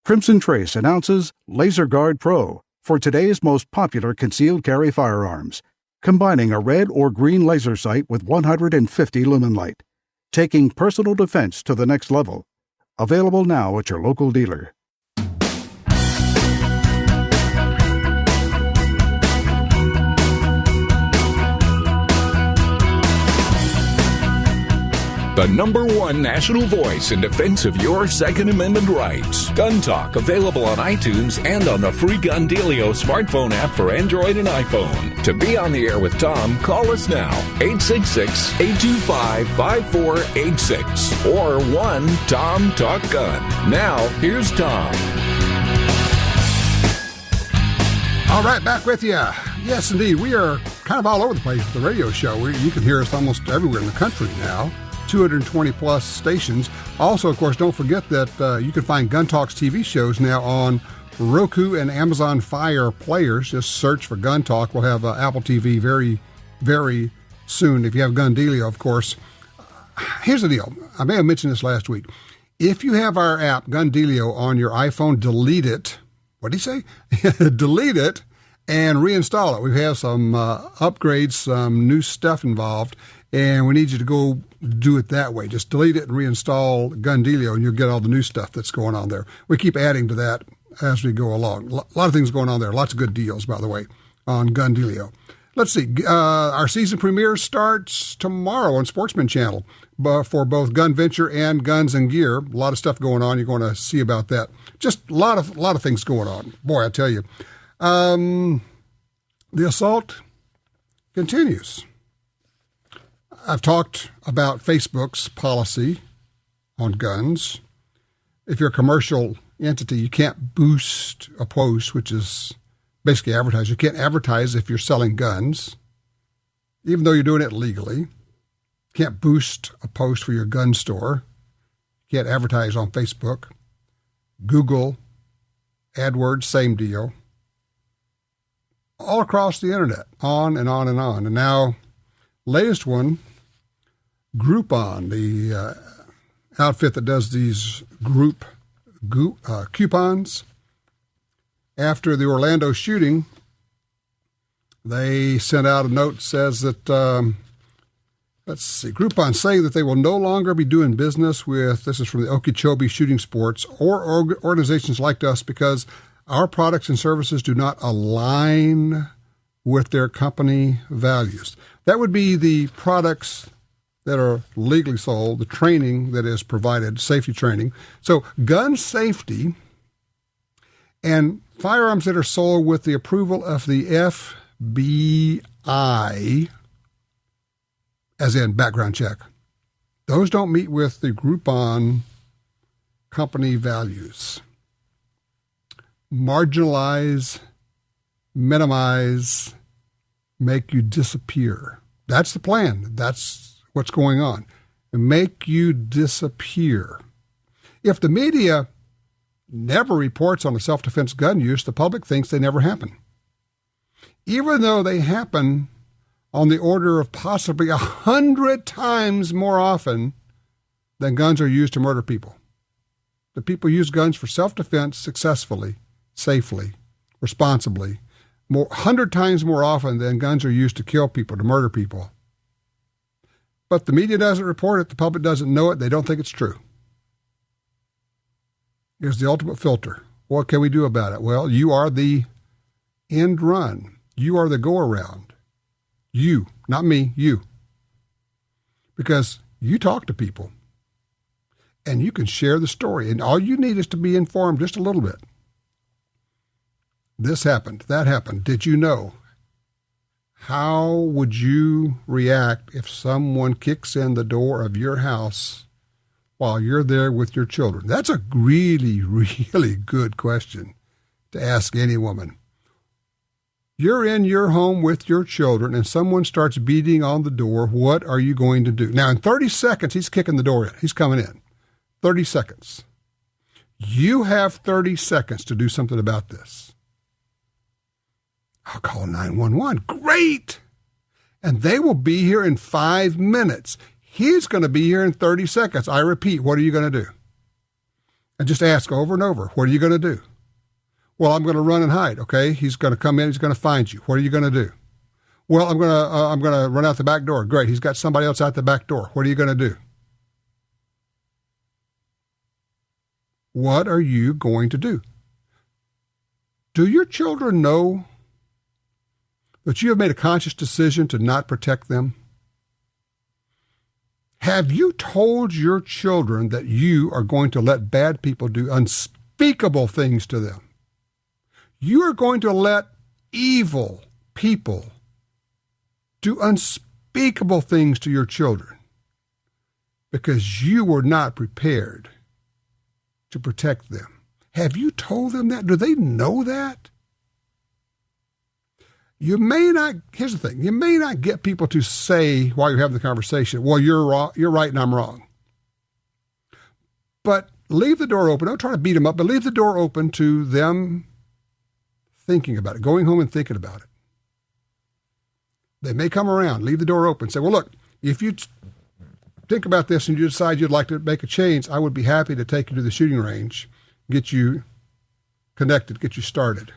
Crimson Trace announces Laser Guard Pro for today's most popular concealed carry firearms, combining a red or green laser sight with 150 lumen light, taking personal defense to the next level. Available now at your local dealer. The number one national voice in defense of your Second Amendment rights. Gun Talk, available on iTunes and on the free Gun Dealio smartphone app for Android and iPhone. To be on the air with Tom, call us now, 866-825-5486 or 1-TOM-TALK-GUN. Now, here's Tom. All right, back with you. Yes, indeed. We are kind of all over the place with the radio show. You can hear us almost everywhere in the country now. 220 plus stations. Also, of course, don't forget that you can find Gun Talk's TV shows now on Roku and Amazon Fire players. Just search for Gun Talk. We'll have Apple TV very, very soon. If you have Gun Dealio, of course. Here's the deal. I may have mentioned this last week. If you have our app, Gun Dealio, on your iPhone, delete it. What did he say? Delete it and reinstall it. We have some upgrades, some new stuff involved, and we need you to go do it that way. Just delete it and reinstall Gun Dealio, and you'll get all the new stuff that's going on there. We keep adding to that as we go along. A lot of things going on there. Lots of good deals, by the way, on Gun Dealio. Let's see. Our season premiere starts tomorrow on Sportsman Channel for both Gun Venture and Guns and Gear. A lot of stuff going on. You're going to see about that. Just a lot of things going on. Boy, I tell you. The assault continues. I've talked about Facebook's policy on guns. If you're a commercial entity, you can't boost a post, which is basically advertise. You can't advertise if you're selling guns, even though you're doing it legally. You can't boost a post for your gun store. You can't advertise on Facebook. Google, AdWords, same deal. All across the internet, on and on and on. And now, latest one, Groupon, the outfit that does these group coupons. After the Orlando shooting, they sent out a note that says that, Groupon saying that they will no longer be doing business with, this is from the Okeechobee Shooting Sports, or organizations like us because our products and services do not align with their company values. That would be the products that are legally sold, the training that is provided, safety training. So gun safety and firearms that are sold with the approval of the FBI, as in background check, those don't meet with the Groupon company values. Marginalize, minimize, make you disappear. That's the plan. That's what's going on. Make you disappear. If the media never reports on a self-defense gun use, the public thinks they never happen. Even though they happen on the order of possibly 100 times more often than guns are used to murder people. The people use guns for self-defense successfully, safely, responsibly, 100 times more often than guns are used to kill people, to murder people. But the media doesn't report it. The public doesn't know it. They don't think it's true. Here's the ultimate filter. What can we do about it? Well, you are the end run. You are the go-around. You, not me, you. Because you talk to people and you can share the story. And all you need is to be informed just a little bit. This happened. That happened. Did you know? How would you react if someone kicks in the door of your house while you're there with your children? That's a really, really good question to ask any woman. You're in your home with your children and someone starts beating on the door. What are you going to do? Now, in 30 seconds, he's kicking the door in. He's coming in. 30 seconds. You have 30 seconds to do something about this. I'll call 911. Great! And they will be here in 5 minutes. He's going to be here in 30 seconds. I repeat, what are you going to do? And just ask over and over, what are you going to do? Well, I'm going to run and hide. Okay, he's going to come in. He's going to find you. What are you going to do? Well, I'm going to run out the back door. Great, he's got somebody else out the back door. What are you going to do? What are you going to do? Do your children know that you have made a conscious decision to not protect them? Have you told your children that you are going to let bad people do unspeakable things to them? You are going to let evil people do unspeakable things to your children because you were not prepared to protect them. Have you told them that? Do they know that? You may not, here's the thing, you may not get people to say while you're having the conversation, well, you're wrong, you're right and I'm wrong. But leave the door open. Don't try to beat them up, but leave the door open to them thinking about it, going home and thinking about it. They may come around, leave the door open, say, well, look, if you think about this and you decide you'd like to make a change, I would be happy to take you to the shooting range, get you connected, get you started.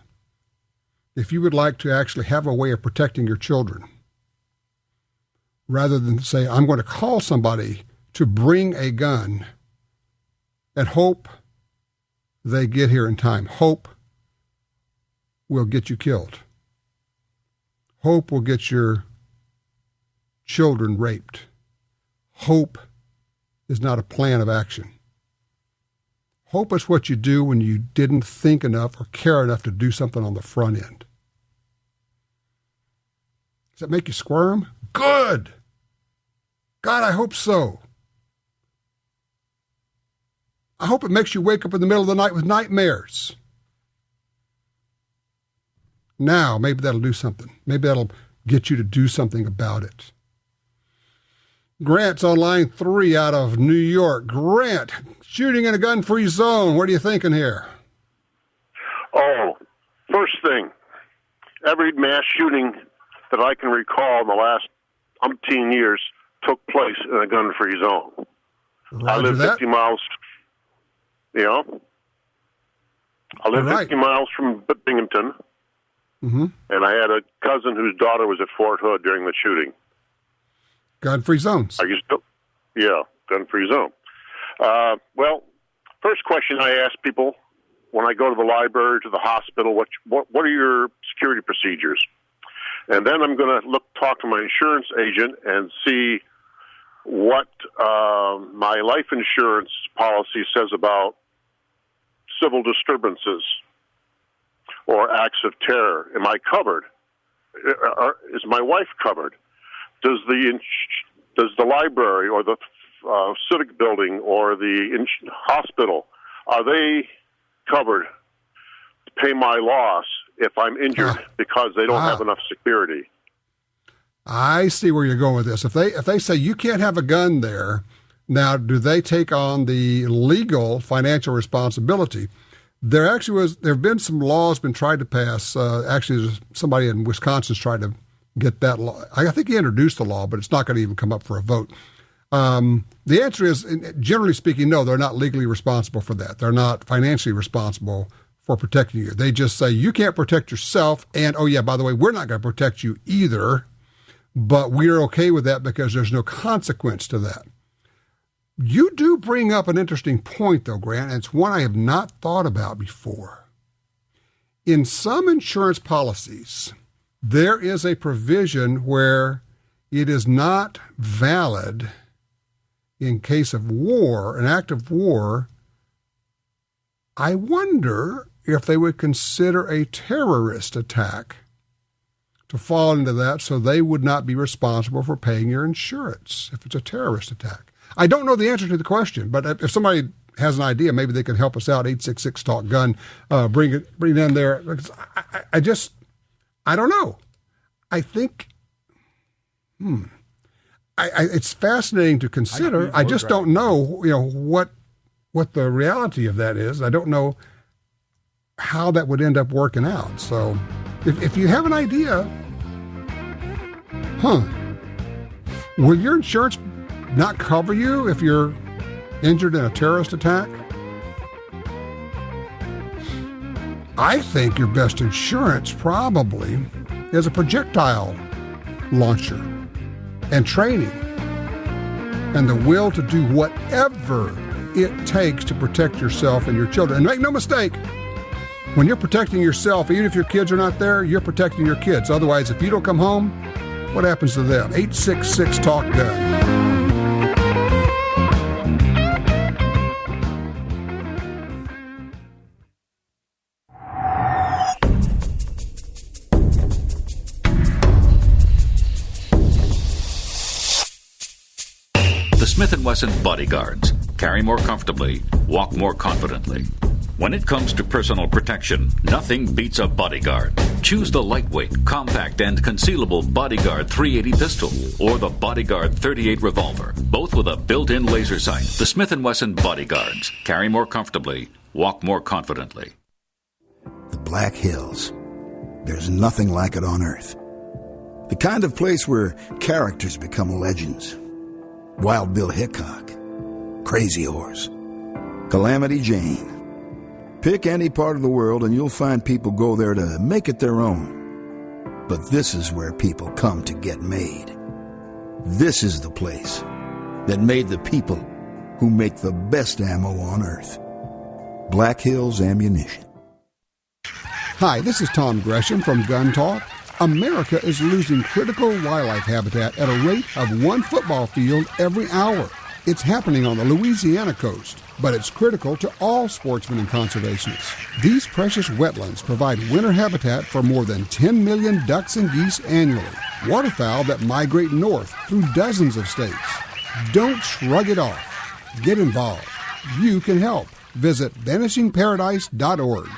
If you would like to actually have a way of protecting your children, rather than say, I'm going to call somebody to bring a gun and hope they get here in time. Hope will get you killed. Hope will get your children raped. Hope is not a plan of action. Hope is what you do when you didn't think enough or care enough to do something on the front end. Does that make you squirm? Good. God, I hope so. I hope it makes you wake up in the middle of the night with nightmares. Now, maybe that'll do something. Maybe that'll get you to do something about it. Grant's on line 3 out of New York. Grant, shooting in a gun-free zone. What are you thinking here? Oh, first thing, every mass shooting that I can recall in the last umpteen years took place in a gun-free zone. Roger I live that. 50 miles, I live 50 miles from Binghamton, and I had a cousin whose daughter was at Fort Hood during the shooting. Gun-free zones. Are you still? Yeah, gun-free zone. Well, first question I ask people when I go to the library, to the hospital, what are your security procedures? And then I'm going to talk to my insurance agent and see what my life insurance policy says about civil disturbances or acts of terror. Am I covered? Is my wife covered? Does the library or the civic building or the hospital, are they covered to pay my loss if I'm injured because they don't have enough security? I see where you're going with this. If they say you can't have a gun there, now do they take on the legal financial responsibility? There have been some laws been tried to pass. Actually, somebody in Wisconsin's tried to get that law. I think he introduced the law, but it's not going to even come up for a vote. The answer is, generally speaking, no, they're not legally responsible for that. They're not financially responsible for protecting you. They just say you can't protect yourself, and, oh yeah, by the way, we're not going to protect you either, but we're okay with that because there's no consequence to that. You do bring up an interesting point, though, Grant, and it's one I have not thought about before. In some insurance policies, there is a provision where it is not valid in case of war, an act of war. I wonder if they would consider a terrorist attack to fall into that, so they would not be responsible for paying your insurance if it's a terrorist attack. I don't know the answer to the question, but if somebody has an idea, maybe they can help us out. 866-TALK-GUN. Bring it in there. I don't know. I think, it's fascinating to consider. I just don't know, what the reality of that is. I don't know how that would end up working out. So, if you have an idea, will your insurance not cover you if you're injured in a terrorist attack? I think your best insurance probably is a projectile launcher and training and the will to do whatever it takes to protect yourself and your children. And make no mistake, when you're protecting yourself, even if your kids are not there, you're protecting your kids. Otherwise, if you don't come home, what happens to them? 866-TALK-GUN. The Smith & Wesson Bodyguards. Carry more comfortably, walk more confidently. When it comes to personal protection, nothing beats a Bodyguard. Choose the lightweight, compact, and concealable Bodyguard 380 pistol or the Bodyguard 38 revolver, both with a built-in laser sight. The Smith & Wesson Bodyguards. Carry more comfortably, walk more confidently. The Black Hills. There's nothing like it on Earth. The kind of place where characters become legends. Wild Bill Hickok, Crazy Horse, Calamity Jane. Pick any part of the world and you'll find people go there to make it their own. But this is where people come to get made. This is the place that made the people who make the best ammo on Earth. Black Hills Ammunition. Hi, this is Tom Gresham from Gun Talk. America is losing critical wildlife habitat at a rate of 1 football field every hour. It's happening on the Louisiana coast, but it's critical to all sportsmen and conservationists. These precious wetlands provide winter habitat for more than 10 million ducks and geese annually, waterfowl that migrate north through dozens of states. Don't shrug it off. Get involved. You can help. Visit vanishingparadise.org.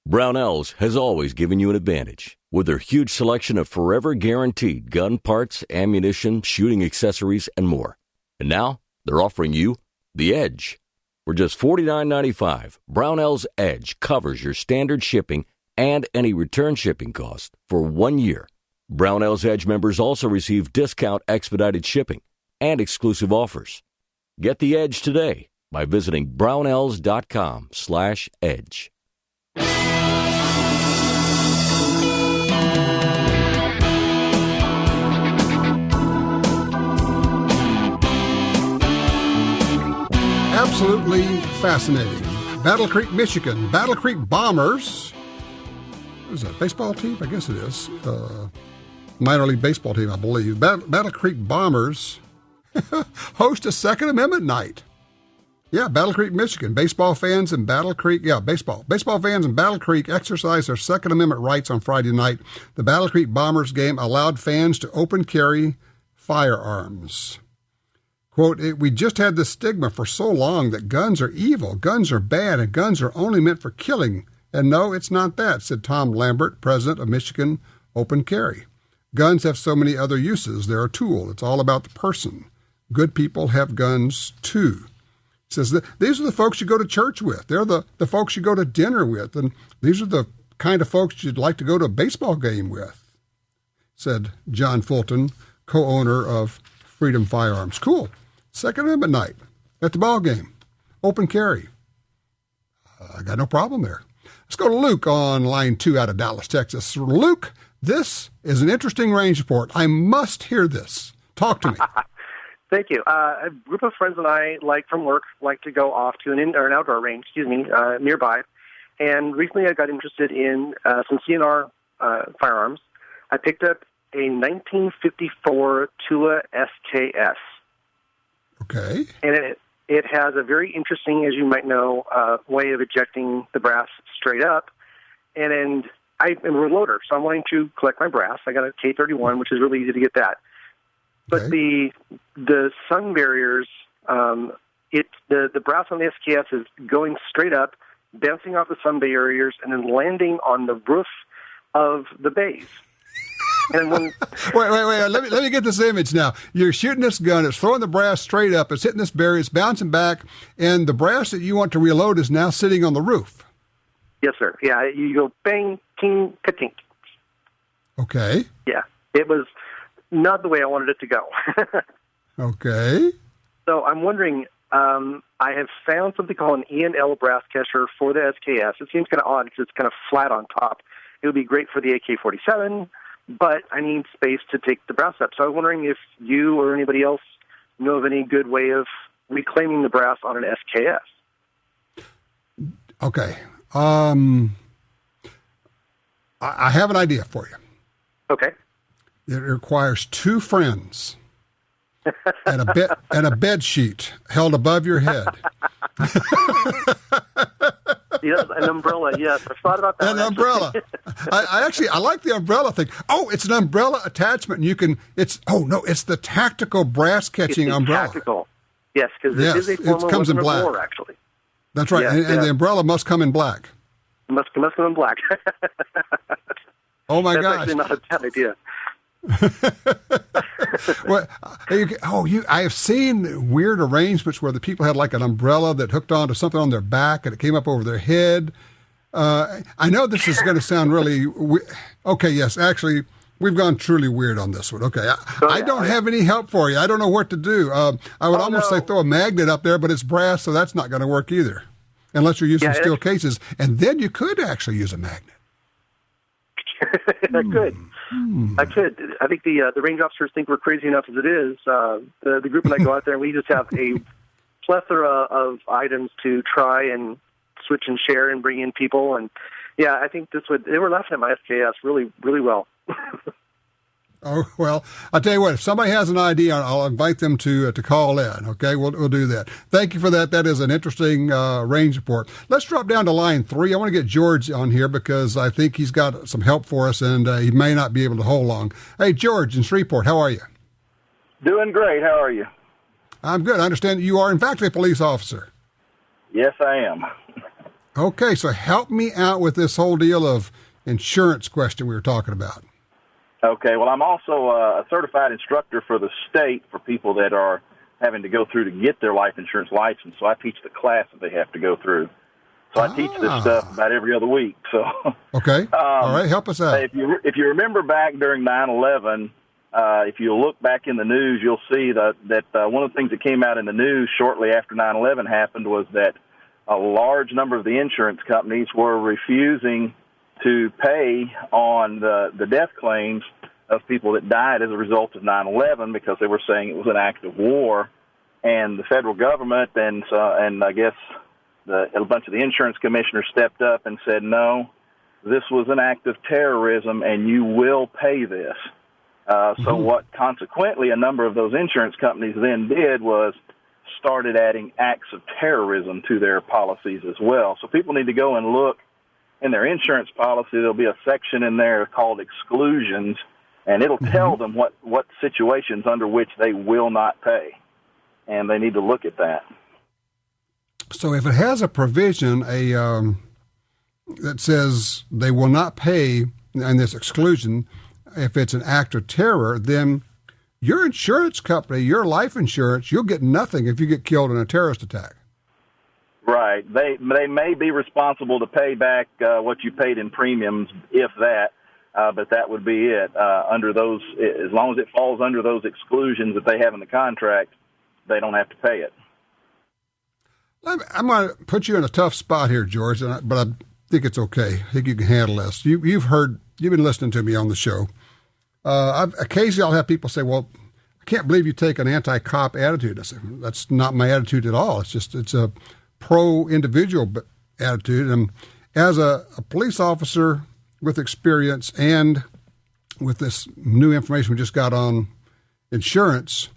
Brownells has always given you an advantage. With their huge selection of forever guaranteed gun parts, ammunition, shooting accessories, and more. And now, they're offering you the Edge. For just $49.95, Brownells Edge covers your standard shipping and any return shipping cost for 1 year. Brownells Edge members also receive discount expedited shipping and exclusive offers. Get the Edge today by visiting brownells.com/edge. Absolutely fascinating. Battle Creek, Michigan. Battle Creek Bombers. What is that, baseball team? I guess it is. Minor league baseball team, I believe. Battle Creek Bombers host a Second Amendment night. Yeah, Battle Creek, Michigan. Baseball fans in Battle Creek, baseball. Baseball fans in Battle Creek exercised their Second Amendment rights on Friday night. The Battle Creek Bombers game allowed fans to open carry firearms. Quote, we just had this stigma for so long that guns are evil, guns are bad, and guns are only meant for killing. And no, it's not that, said Tom Lambert, president of Michigan Open Carry. Guns have so many other uses. They're a tool. It's all about the person. Good people have guns, too. He says that these are the folks you go to church with. They're the folks you go to dinner with. And these are the kind of folks you'd like to go to a baseball game with, said John Fulton, co-owner of Freedom Firearms. Cool. Second Amendment night at the ball game. Open carry. I got no problem there. Let's go to Luke on line 2 out of Dallas, Texas. Luke, this is an interesting range report. I must hear this. Talk to me. Thank you. A group of friends and I, from work, like to go off to an outdoor range, nearby. And recently I got interested in some CNR firearms. I picked up a 1954 Tula SKS. Okay. And it has a very interesting, as you might know, way of ejecting the brass straight up. And I'm a reloader, so I'm wanting to collect my brass. I got a K31, which is really easy to get that. But Okay. the sun barriers, the brass on the SKS is going straight up, bouncing off the sun barriers, and then landing on the roof of the bays. And when Wait. Let me get this image now. You're shooting this gun. It's throwing the brass straight up. It's hitting this barrier. It's bouncing back. And the brass that you want to reload is now sitting on the roof. Yes, sir. Yeah, you go bang, ting, ka-tink. Okay. Yeah, it was not the way I wanted it to go. Okay. So I'm wondering, I have found something called an E&L brass catcher for the SKS. It seems kind of odd because it's kind of flat on top. It would be great for the AK-47, but I need space to take the brass up. So I was wondering if you or anybody else know of any good way of reclaiming the brass on an SKS. Okay. I have an idea for you. Okay. It requires two friends and a bed sheet held above your head. Yes, an umbrella. Yes, I thought about that. An umbrella. I like the umbrella thing. Oh, it's an umbrella attachment. It's the tactical brass catching umbrella. Tactical. Yes, because it is a former comes in weapon black. of war, actually. That's right, Yes, and the umbrella must come in black. Must come in black. Oh my That's gosh! actually not a bad idea. Well, I have seen weird arrangements where the people had like an umbrella that hooked onto something on their back and it came up over their head. I know this is going to sound really okay. Yes, actually, we've gone truly weird on this one. Okay, I don't have any help for you. I don't know what to do. I would almost say throw a magnet up there, but it's brass, so that's not going to work either, unless you're using steel cases. And then you could actually use a magnet. I could. I think the range officers think we're crazy enough as it is. The group and I go out there and we just have a plethora of items to try and switch and share and bring in people. And yeah, I think they were laughing at my SKS really, really well. Oh, well, I'll tell you what, if somebody has an idea, I'll invite them to call in, okay? We'll do that. Thank you for that. That is an interesting range report. Let's drop down to line 3. I want to get George on here because I think he's got some help for us, and he may not be able to hold long. Hey, George in Shreveport, how are you? Doing great. How are you? I'm good. I understand you are, in fact, a police officer. Yes, I am. Okay, so help me out with this whole deal of insurance question we were talking about. Okay, well, I'm also a certified instructor for the state for people that are having to go through to get their life insurance license. So I teach the class that they have to go through. So I teach this stuff about every other week. So okay, all right, help us out. If you remember back during 9/11, if you look back in the news, you'll see that one of the things that came out in the news shortly after 9/11 happened was that a large number of the insurance companies were refusing to pay on the death claims of people that died as a result of 9/11 because they were saying it was an act of war. And the federal government and I guess a bunch of the insurance commissioners stepped up and said, no, this was an act of terrorism and you will pay this. So what consequently a number of those insurance companies then did was started adding acts of terrorism to their policies as well. So people need to go and look in their insurance policy. There'll be a section in there called exclusions, and it'll tell them what situations under which they will not pay, and they need to look at that. So if it has a provision that says they will not pay, and this exclusion, if it's an act of terror, then your insurance company, your life insurance, you'll get nothing if you get killed in a terrorist attack. Right. They may be responsible to pay back what you paid in premiums, if that, but that would be it. Under those, as long as it falls under those exclusions that they have in the contract, they don't have to pay it. I'm going to put you in a tough spot here, George, but I think it's okay. I think you can handle this. You've been listening to me on the show. Occasionally I'll have people say, well, I can't believe you take an anti-cop attitude. I say, that's not my attitude at all. It's a pro-individual attitude. And as a police officer with experience and with this new information we just got on insurance,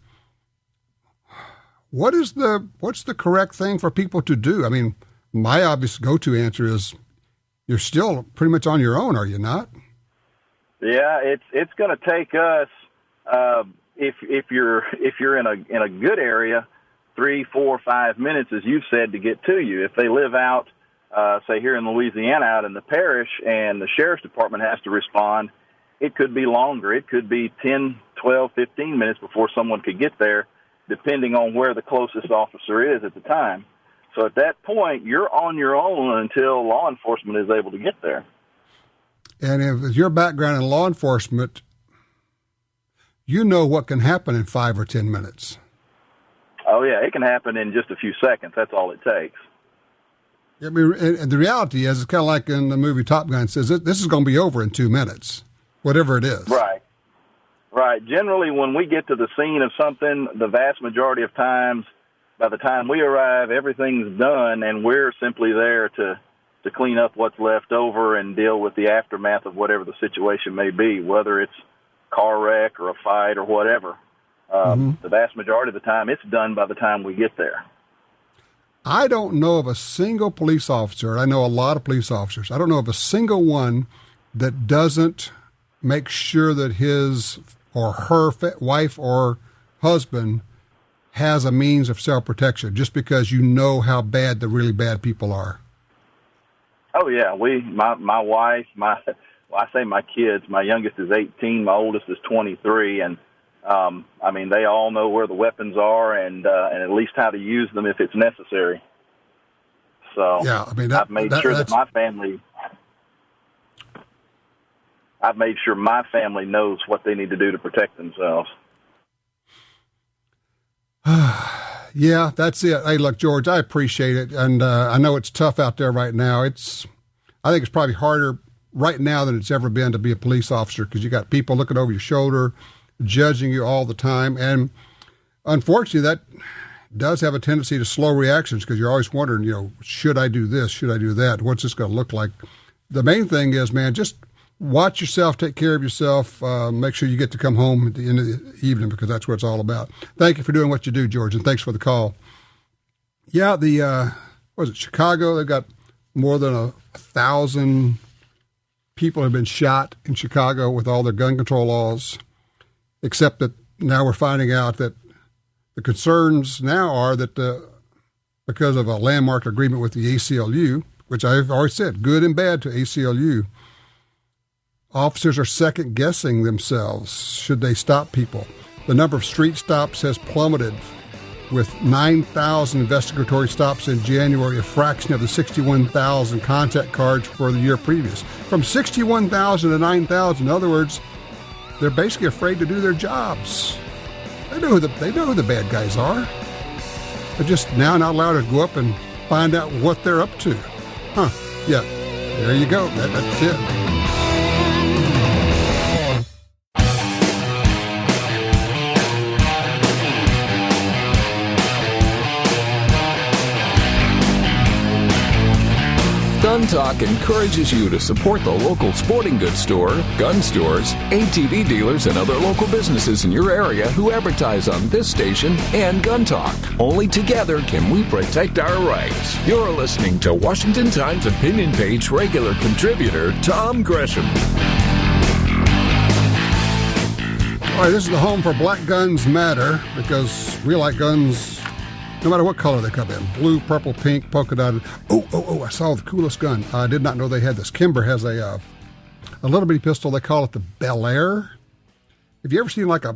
what's the correct thing for people to do? I mean, my obvious go-to answer is you're still pretty much on your own, are you not? Yeah, it's going to take us if you're in a good area, 3, 4, 5 minutes, as you've said, to get to you. If they live out, say here in Louisiana, out in the parish, and the sheriff's department has to respond, it could be longer. It could be 10, 12, 15 minutes before someone could get there, depending on where the closest officer is at the time. So at that point, you're on your own until law enforcement is able to get there. And if your background in law enforcement, you know what can happen in 5 or 10 minutes. Oh, yeah, it can happen in just a few seconds. That's all it takes. I mean, and the reality is, it's kind of like in the movie Top Gun says, this is going to be over in 2 minutes, whatever it is. Right. Right. Generally, when we get to the scene of something, the vast majority of times, by the time we arrive, everything's done, and we're simply there to clean up what's left over and deal with the aftermath of whatever the situation may be, whether it's car wreck or a fight or whatever. The vast majority of the time, it's done by the time we get there. I don't know of a single police officer, I know a lot of police officers, I don't know of a single one that doesn't make sure that his or her wife or husband has a means of self-protection, just because you know how bad the really bad people are. Oh, yeah. My wife, I say my kids, my youngest is 18, my oldest is 23, and I mean, they all know where the weapons are and at least how to use them if it's necessary. So yeah, I mean, I've made sure that my family knows what they need to do to protect themselves. Yeah, that's it. Hey, look, George, I appreciate it. And I know it's tough out there right now. I think it's probably harder right now than it's ever been to be a police officer, because you got people looking over your shoulder, judging you all the time. And unfortunately, that does have a tendency to slow reactions, because you're always wondering, should I do this? Should I do that? What's this going to look like? The main thing is, man, just watch yourself, take care of yourself, make sure you get to come home at the end of the evening, because that's what it's all about. Thank you for doing what you do, George, and thanks for the call. Yeah, Chicago? They've got more than 1,000 people have been shot in Chicago with all their gun control laws, except that now we're finding out that the concerns now are that because of a landmark agreement with the ACLU, which I've already said, good and bad to ACLU, officers are second-guessing themselves should they stop people. The number of street stops has plummeted, with 9,000 investigatory stops in January, a fraction of the 61,000 contact cards for the year previous. From 61,000 to 9,000, in other words, they're basically afraid to do their jobs. They know who the bad guys are. They're just now not allowed to go up and find out what they're up to. Huh. Yeah. There you go. That's it. Gun Talk encourages you to support the local sporting goods store, gun stores, ATV dealers, and other local businesses in your area who advertise on this station and Gun Talk. Only together can we protect our rights. You're listening to Washington Times opinion page regular contributor Tom Gresham. All right, this is the home for Black Guns Matter, because we like guns no matter what color they come in. Blue, purple, pink, polka dotted. Oh, I saw the coolest gun. I did not know they had this. Kimber has a little bitty pistol. They call it the Bel Air. Have you ever seen like a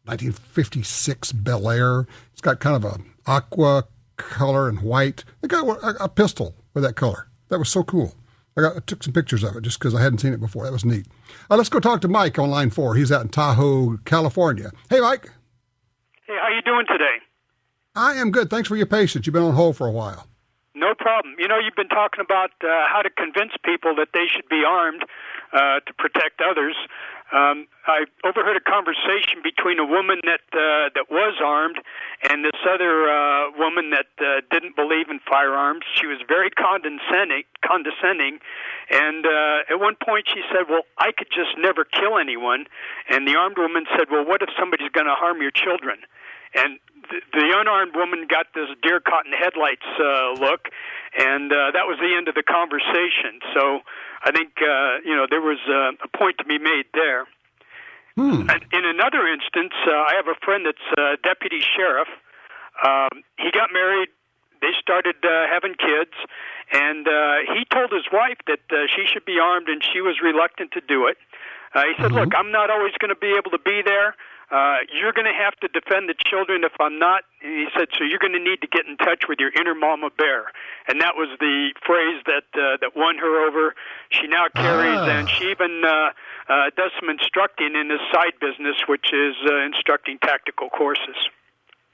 1956 Bel Air? It's got kind of a aqua color and white. They got a pistol with that color. That was so cool. I took some pictures of it just because I hadn't seen it before. That was neat. Let's go talk to Mike on line 4. He's out in Tahoe, California. Hey, Mike. Hey, how you doing today? I am good. Thanks for your patience. You've been on hold for a while. No problem. You've been talking about how to convince people that they should be armed to protect others. I overheard a conversation between a woman that was armed and this other woman that didn't believe in firearms. She was very condescending, and at one point she said, well, I could just never kill anyone. And the armed woman said, well, what if somebody's going to harm your children? And the unarmed woman got this deer caught in headlights look, and that was the end of the conversation. So I think, there was a point to be made there. In another instance, I have a friend that's a deputy sheriff. He got married. They started having kids, and he told his wife that she should be armed, and she was reluctant to do it. He said, look, I'm not always going to be able to be there. You're going to have to defend the children if I'm not. And he said, so you're going to need to get in touch with your inner mama bear. And that was the phrase that won her over. She now carries, and she even does some instructing in his side business, which is instructing tactical courses.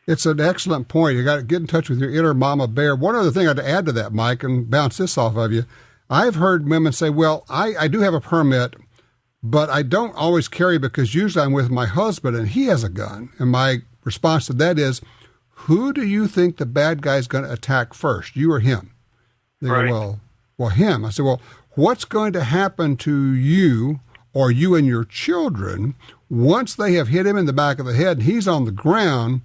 It's an excellent point. You got to get in touch with your inner mama bear. One other thing I'd add to that, Mike, and bounce this off of you. I've heard women say, well, I do have a permit, but I don't always carry because usually I'm with my husband and he has a gun. And my response to that is, who do you think the bad guy's going to attack first, you or him? They go, well, him. I said, well, what's going to happen to you or you and your children once they have hit him in the back of the head and he's on the ground?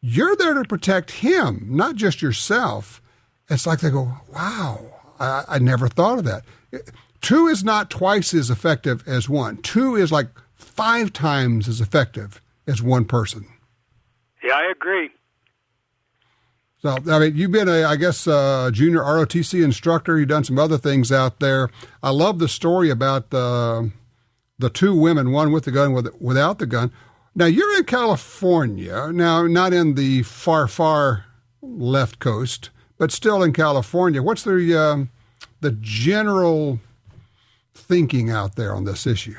You're there to protect him, not just yourself. It's like they go, wow, I never thought of that. 2 is not twice as effective as 1. 2 is like 5 times as effective as one person. Yeah, I agree. So, I mean, you've been a junior ROTC instructor. You've done some other things out there. I love the story about the 2 women, one with the gun, without the gun. Now, you're in California. Now, not in the far, far left coast, but still in California. What's the general thinking out there on this issue?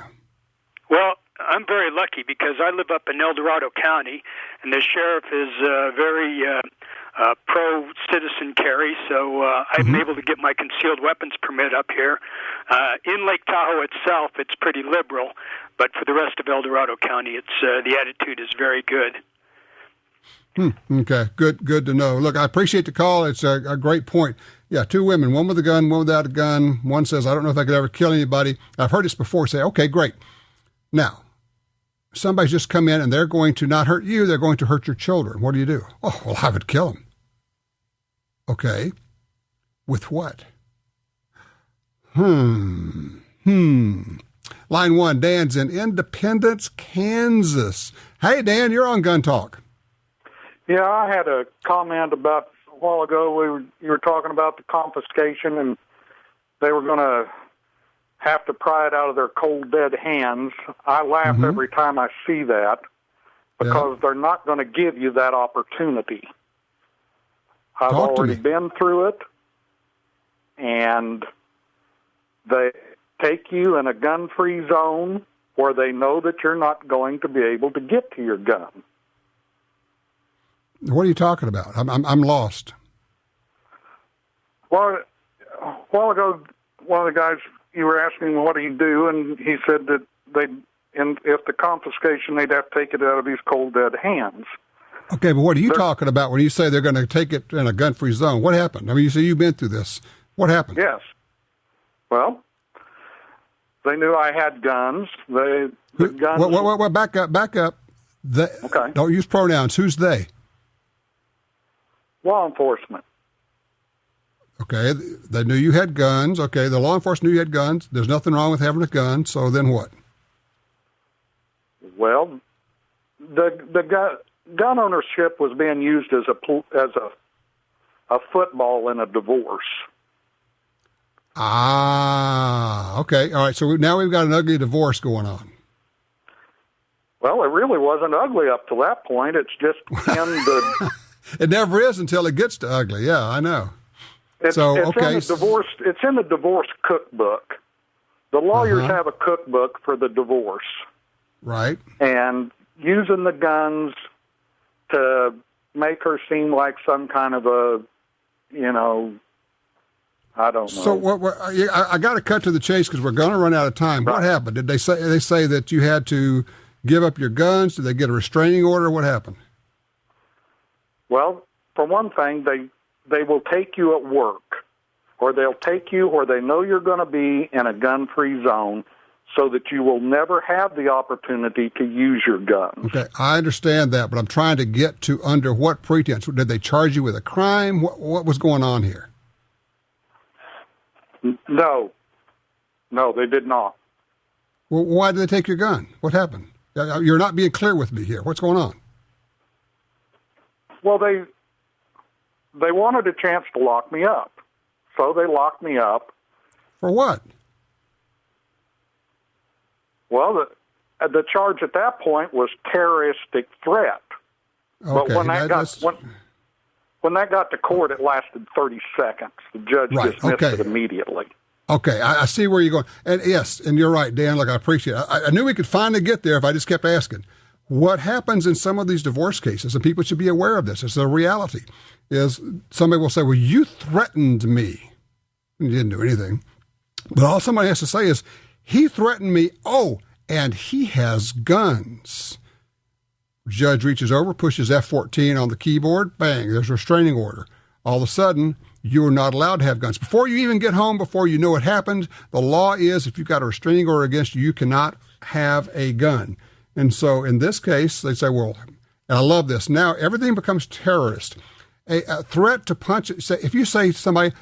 Well, I'm very lucky because I live up in El Dorado County, and the sheriff is very pro-citizen carry, so I've been able to get my concealed weapons permit up here. In Lake Tahoe itself, it's pretty liberal, but for the rest of El Dorado County, it's the attitude is very good. Okay, good to know. Look, I appreciate the call. It's a great point. Yeah, 2 women, one with a gun, one without a gun. One says, I don't know if I could ever kill anybody. I've heard this before. Say, okay, great. Now, somebody's just come in and they're going to not hurt you. They're going to hurt your children. What do you do? Oh, well, I would kill them. Okay. With what? Line 1, Dan's in Independence, Kansas. Hey, Dan, you're on Gun Talk. Yeah, I had a comment about a while ago. You were talking about the confiscation, and they were going to have to pry it out of their cold, dead hands. I laugh every time I see that because they're not going to give you that opportunity. I've already been through it, and they take you in a gun-free zone where they know that you're not going to be able to get to your gun. What are you talking about? I'm lost. Well, a while ago, one of the guys, you were asking what do you do, and he said that if the confiscation, they'd have to take it out of his cold, dead hands. Okay, but what are you talking about when you say they're going to take it in a gun-free zone? What happened? I mean, you say you've been through this. What happened? Yes. Well, they knew I had guns. Guns. Well, back up. Okay. Don't use pronouns. Who's they? Law enforcement. Okay, they knew you had guns. Okay, the law enforcement knew you had guns. There's nothing wrong with having a gun. So then what? Well, the gun ownership was being used as a football in a divorce. Ah, okay. All right, so now we've got an ugly divorce going on. Well, it really wasn't ugly up to that point. It's just in the... It never is until it gets to ugly. Yeah, I know. It's in the divorce cookbook. The lawyers have a cookbook for the divorce. Right. And using the guns to make her seem like some kind of a, I don't know. So I got to cut to the chase because we're going to run out of time. Right. What happened? Did they say that you had to give up your guns? Did they get a restraining order? What happened? Well, for one thing, they will take you at work, or they'll take you where they know you're going to be in a gun-free zone so that you will never have the opportunity to use your guns. Okay, I understand that, but I'm trying to get to under what pretense. Did they charge you with a crime? What was going on here? No, they did not. Well, why did they take your gun? What happened? You're not being clear with me here. What's going on? Well, they wanted a chance to lock me up, so they locked me up. For what? Well, the charge at that point was terroristic threat. Okay, but when that got to court, it lasted 30 seconds. The judge dismissed it immediately. Okay, I see where you're going. And yes, and you're right, Dan. Look, I appreciate it. I knew we could finally get there if I just kept asking. What happens in some of these divorce cases, and people should be aware of this, it's a reality, is somebody will say, well, you threatened me. And you didn't do anything. But all somebody has to say is, he threatened me, and he has guns. Judge reaches over, pushes F14 on the keyboard, bang, there's a restraining order. All of a sudden, you are not allowed to have guns. Before you even get home, before you know what happened, the law is if you've got a restraining order against you, you cannot have a gun. And so in this case, they say, well, and I love this, now everything becomes terrorist. A threat to punch, if you say to somebody,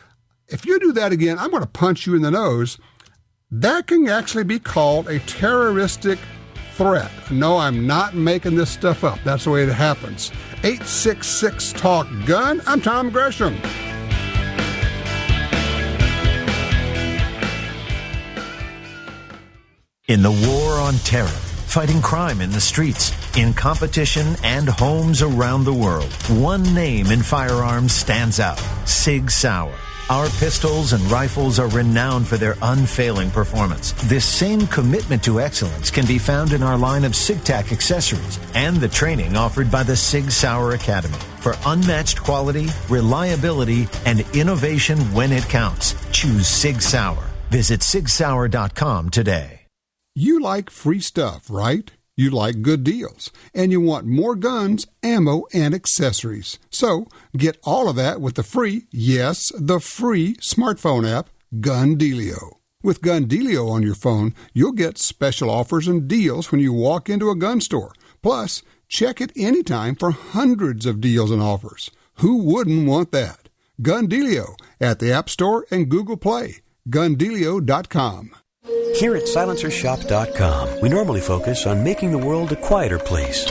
if you do that again, I'm going to punch you in the nose, that can actually be called a terroristic threat. No, I'm not making this stuff up. That's the way it happens. 866-TALK-GUN. I'm Tom Gresham. In the war on terror, fighting crime in the streets, in competition and homes around the world, one name in firearms stands out: Sig Sauer. Our pistols and rifles are renowned for their unfailing performance. This same commitment to excellence can be found in our line of SigTac accessories and the training offered by the Sig Sauer Academy. For unmatched quality, reliability, and innovation when it counts, choose Sig Sauer. Visit sigsauer.com today. You like free stuff, right? You like good deals, and you want more guns, ammo, and accessories. So get all of that with the free, yes, the free smartphone app, Gun Dealio. With Gun Dealio on your phone, you'll get special offers and deals when you walk into a gun store. Plus, check it anytime for hundreds of deals and offers. Who wouldn't want that? Gun Dealio at the App Store and Google Play. GunDealio.com. Here at SilencerShop.com, we normally focus on making the world a quieter place.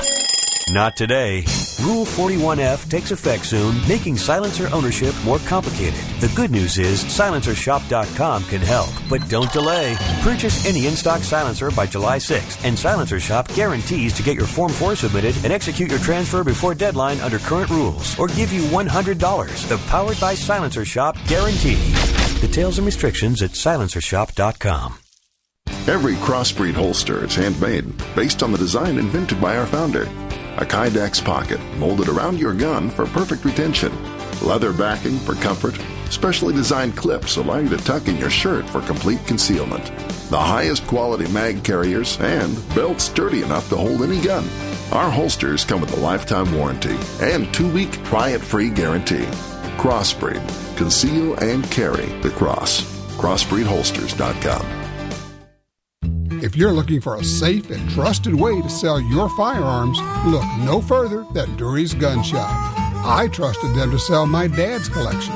Not today. Rule 41F takes effect soon, making silencer ownership more complicated. The good news is SilencerShop.com can help, but don't delay. Purchase any in-stock silencer by July 6th, and Silencer Shop guarantees to get your Form 4 submitted and execute your transfer before deadline under current rules, or give you $100. The Powered by Silencer Shop guarantee. Details and restrictions at SilencerShop.com. Every crossbreed holster is handmade based on the design invented by our founder. A Kydex pocket molded around your gun for perfect retention. Leather backing for comfort. Specially designed clips allow you to tuck in your shirt for complete concealment. The highest quality mag carriers and belts sturdy enough to hold any gun. Our holsters come with a lifetime warranty and 2-week try-it-free guarantee. Crossbreed. Conceal and carry the cross. CrossbreedHolsters.com. If you're looking for a safe and trusted way to sell your firearms, look no further than Dury's Gun Shop. I trusted them to sell my dad's collection.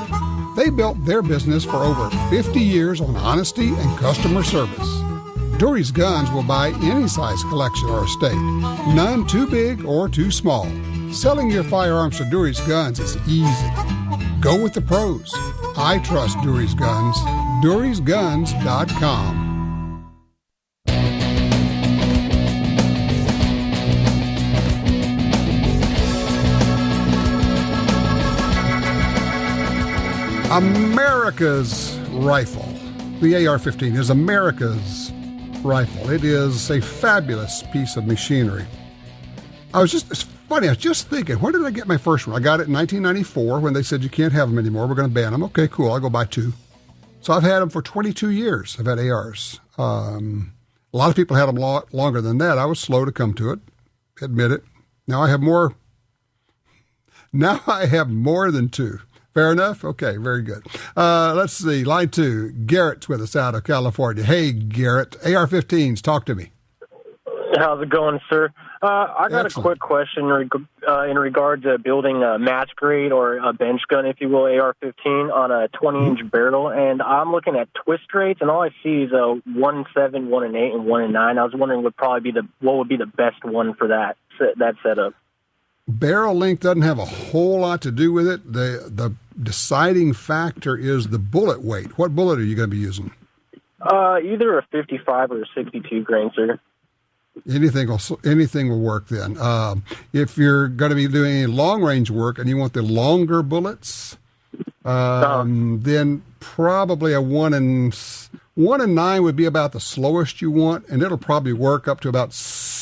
They built their business for over 50 years on honesty and customer service. Dury's Guns will buy any size collection or estate, none too big or too small. Selling your firearms to Dury's Guns is easy. Go with the pros. I trust Dury's Guns. DurysGuns.com. America's rifle. The AR-15 is America's rifle. It is a fabulous piece of machinery. It's funny, I was just thinking, where did I get my first one? I got it in 1994 when they said you can't have them anymore. We're going to ban them. Okay, cool. I'll go buy 2. So I've had them for 22 years. I've had ARs. A lot of people had them longer than that. I was slow to come to it, admit it. Now I have more than 2. Fair enough? Okay, very good. Let's see. Line 2. Garrett's with us out of California. Hey, Garrett. AR-15s, talk to me. How's it going, sir? I got Excellent. a quick question in regard to building a match grade or a bench gun, if you will, AR-15 on a 20-inch barrel. And I'm looking at twist rates, and all I see is a 1-7, 1-8, and 1-9. I was wondering what would be the best one for that setup. Barrel length doesn't have a whole lot to do with it. The deciding factor is the bullet weight. What bullet are you going to be using? Either a 55 or a 62 grain, sir. Anything will work then. If you're going to be doing any long-range work and you want the longer bullets, then probably a 1 and 9 would be about the slowest you want, and it'll probably work up to about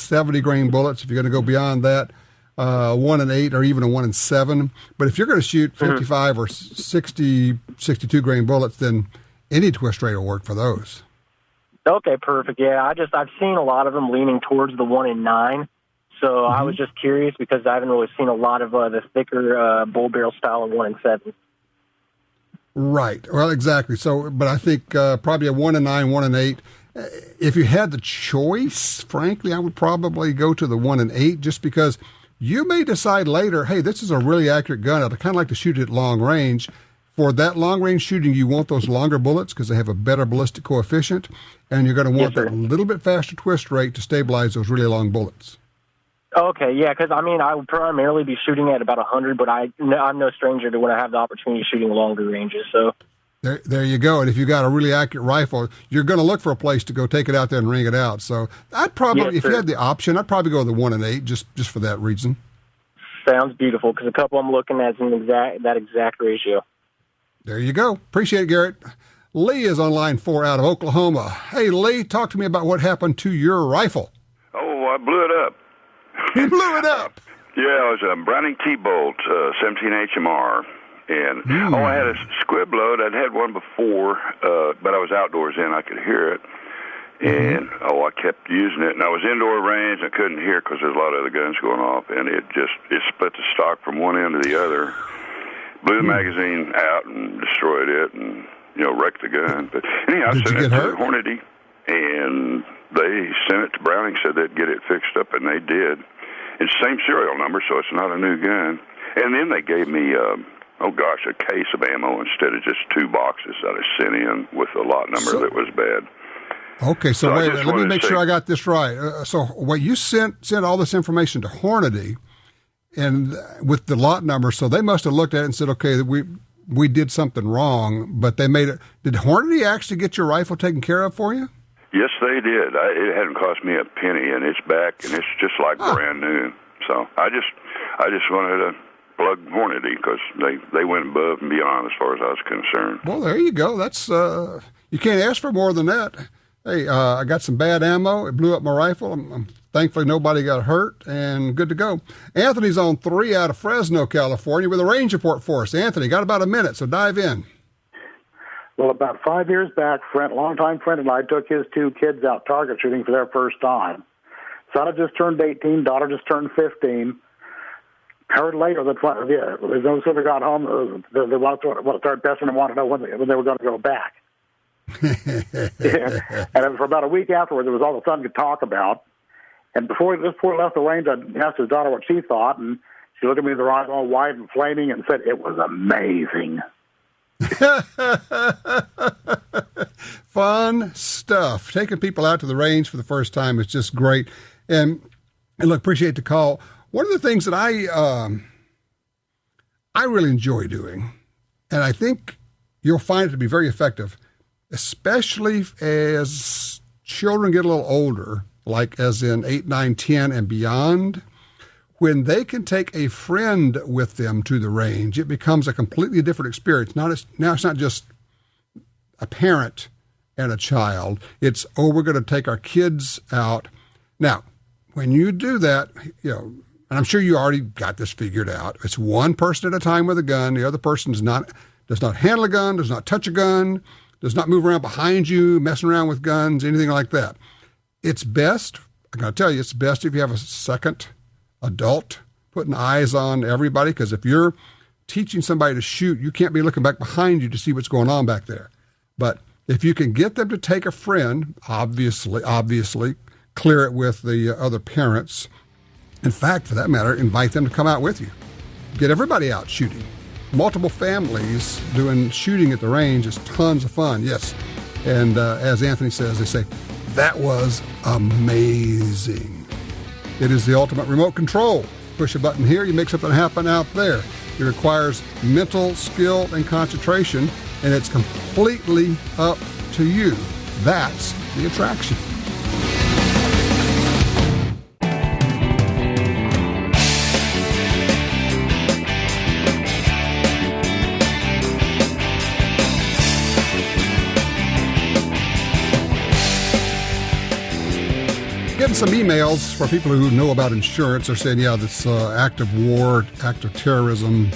70 grain bullets. If you're going to go beyond that, 1 and 8 or even a 1 and 7. But if you're going to shoot 55 or 60, 62 grain bullets, then any twist rate will work for those. Okay, perfect. Yeah, I've seen a lot of them leaning towards the 1 and 9. So I was just curious because I haven't really seen a lot of the thicker bull barrel style of 1 and 7. Right. Well, exactly. So, but I think probably a 1 and 9, 1 and 8. If you had the choice, frankly, I would probably go to the 1 and 8 just because you may decide later, hey, this is a really accurate gun. I'd kind of like to shoot it at long range. For that long-range shooting, you want those longer bullets because they have a better ballistic coefficient, and you're going to want that little bit faster twist rate to stabilize those really long bullets. Okay, yeah, because, I mean, I would primarily be shooting at about 100, but I'm no stranger to when I have the opportunity of shooting longer ranges, so... There you go. And if you got a really accurate rifle, you're going to look for a place to go take it out there and ring it out. So I'd probably, if you had the option, I'd probably go with the 1 and 8 just for that reason. Sounds beautiful, because a couple I'm looking at is that exact ratio. There you go. Appreciate it, Garrett. Lee is on line 4 out of Oklahoma. Hey, Lee, talk to me about what happened to your rifle. Oh, I blew it up. You blew it up? Yeah, it was a Browning T-Bolt 17 HMR. And, I had a squib load. I'd had one before, but I was outdoors then. I could hear it. And, I kept using it. And I was indoor range. I couldn't hear because there's a lot of other guns going off. And it split the stock from one end to the other. Blew the magazine out and destroyed it and, wrecked the gun. But anyhow, I sent it to Hornady, and they sent it to Browning, said they'd get it fixed up, and they did. It's the same serial number, so it's not a new gun. And then they gave me, a case of ammo instead of just 2 boxes that I sent in with a lot number that was bad. Okay, so wait, let me make sure I got this right. So you sent all this information to Hornady, and with the lot number, so they must have looked at it and said, okay, we did something wrong, but they made it. Did Hornady actually get your rifle taken care of for you? Yes, they did. It hadn't cost me a penny, and it's back, and it's just like brand new. So I just wanted to plug Hornady because they went above and beyond as far as I was concerned. Well, there you go. That's you can't ask for more than that. Hey, I got some bad ammo. It blew up my rifle. I'm thankfully nobody got hurt and good to go. Anthony's on 3 out of Fresno, California with a range report for us. Anthony, got about a minute, so dive in. Well, about 5 years back, longtime friend and I took his 2 kids out target shooting for their first time. Son had just turned 18, daughter just turned 15. Heard later that no sooner got home, they started testing and wanted to know when they were going to go back. And for about a week afterwards, it was all the son could talk about. And before he left the range, I asked his daughter what she thought, and she looked at me with her eyes all wide and flaming and said, "It was amazing." Fun stuff. Taking people out to the range for the first time is just great. And look, appreciate the call. One of the things that I really enjoy doing, and I think you'll find it to be very effective, especially as children get a little older, like as in 8, 9, 10 and beyond, when they can take a friend with them to the range, it becomes a completely different experience. Now it's not just a parent and a child. It's, we're going to take our kids out. Now, when you do that, and I'm sure you already got this figured out. It's one person at a time with a gun. The other person does not handle a gun, does not touch a gun, does not move around behind you, messing around with guns, anything like that. It's best, I'm going to tell you, it's best if you have a second adult putting eyes on everybody, because if you're teaching somebody to shoot, you can't be looking back behind you to see what's going on back there. But if you can get them to take a friend, obviously, clear it with the other parents. In fact, for that matter, invite them to come out with you. Get everybody out shooting. Multiple families doing shooting at the range is tons of fun, yes. And as Anthony says, they say, that was amazing. It is the ultimate remote control. Push a button here, you make something happen out there. It requires mental skill and concentration, and it's completely up to you. That's the attraction. Getting some emails for people who know about insurance. They're saying, yeah, this act of war, act of terrorism.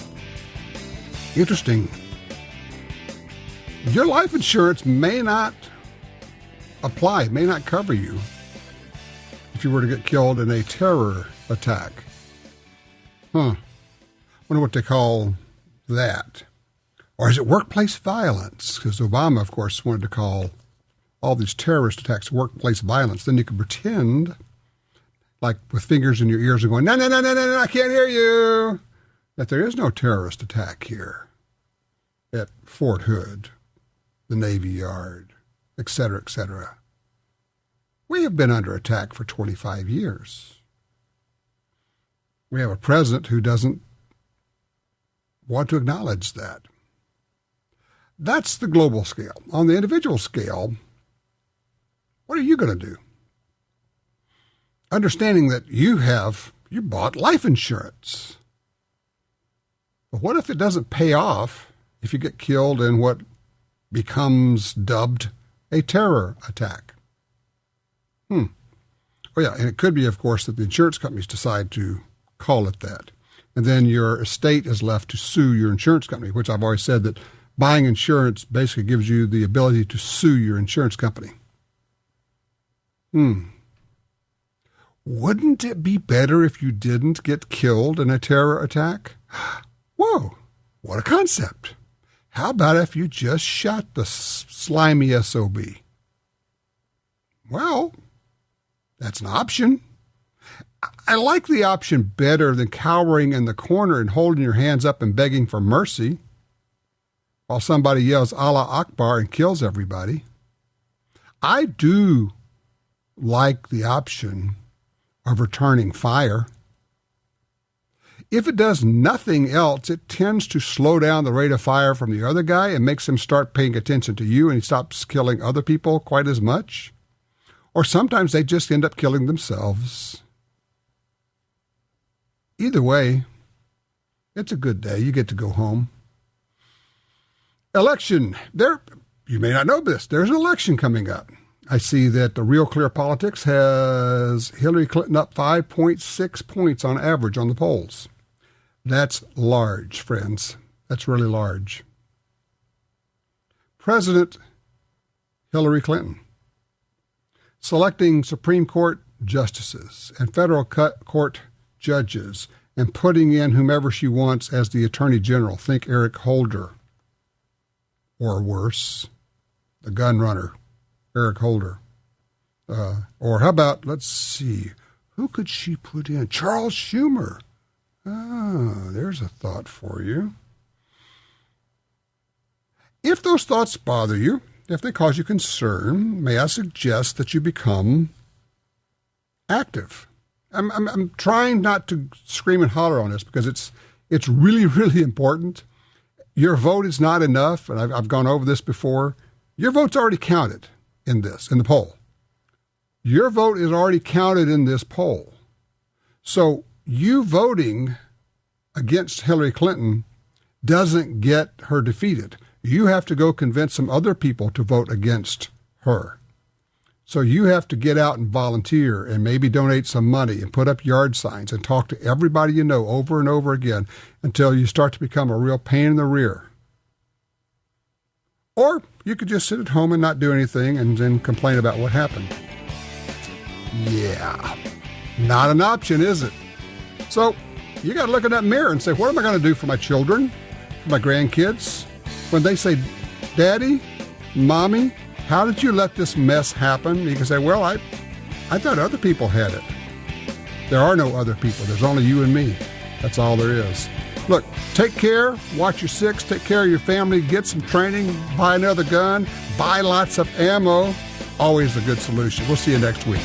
Interesting. Your life insurance may not apply, may not cover you if you were to get killed in a terror attack. Wonder what they call that. Or is it workplace violence? Because Obama, of course, wanted to call all these terrorist attacks workplace violence. Then you could pretend, like with fingers in your ears and going, no, I can't hear you, that there is no terrorist attack here at Fort Hood, the Navy Yard, et cetera, et cetera. We have been under attack for 25 years. We have a president who doesn't want to acknowledge that. That's the global scale. On the individual scale, what are you going to do? Understanding that you bought life insurance. But what if it doesn't pay off if you get killed in what becomes dubbed a terror attack? Oh yeah, and it could be, of course, that the insurance companies decide to call it that. And then your estate is left to sue your insurance company, which I've always said that buying insurance basically gives you the ability to sue your insurance company. Wouldn't it be better if you didn't get killed in a terror attack? Whoa, what a concept. How about if you just shot the slimy SOB? Well, that's an option. I like the option better than cowering in the corner and holding your hands up and begging for mercy while somebody yells Allah Akbar and kills everybody. I do like the option of returning fire. If it does nothing else, it tends to slow down the rate of fire from the other guy and makes him start paying attention to you, and he stops killing other people quite as much. Or sometimes they just end up killing themselves. Either way, it's a good day. You get to go home. Election. You may not know this. There's an election coming up. I see that the Real Clear Politics has Hillary Clinton up 5.6 points on average on the polls. That's large, friends. That's really large. President Hillary Clinton selecting Supreme Court justices and federal court judges and putting in whomever she wants as the Attorney General. Think Eric Holder. Or worse, the gun runner, Eric Holder. Or how about, let's see, who could she put in? Charles Schumer. There's a thought for you. If those thoughts bother you, if they cause you concern, may I suggest that you become active? I'm trying not to scream and holler on this because it's really, really important. Your vote is not enough, and I've gone over this before. Your vote's already counted in the poll. Your vote is already counted in this poll. So you voting against Hillary Clinton doesn't get her defeated. You have to go convince some other people to vote against her. So you have to get out and volunteer and maybe donate some money and put up yard signs and talk to everybody you know over and over again until you start to become a real pain in the rear. Or you could just sit at home and not do anything and then complain about what happened. Yeah, not an option, is it? So you got to look in that mirror and say, what am I going to do for my children, for my grandkids? When they say, Daddy, Mommy, how did you let this mess happen? You can say, well, I thought other people had it. There are no other people. There's only you and me. That's all there is. Look, take care, watch your six, take care of your family, get some training, buy another gun, buy lots of ammo. Always a good solution. We'll see you next week.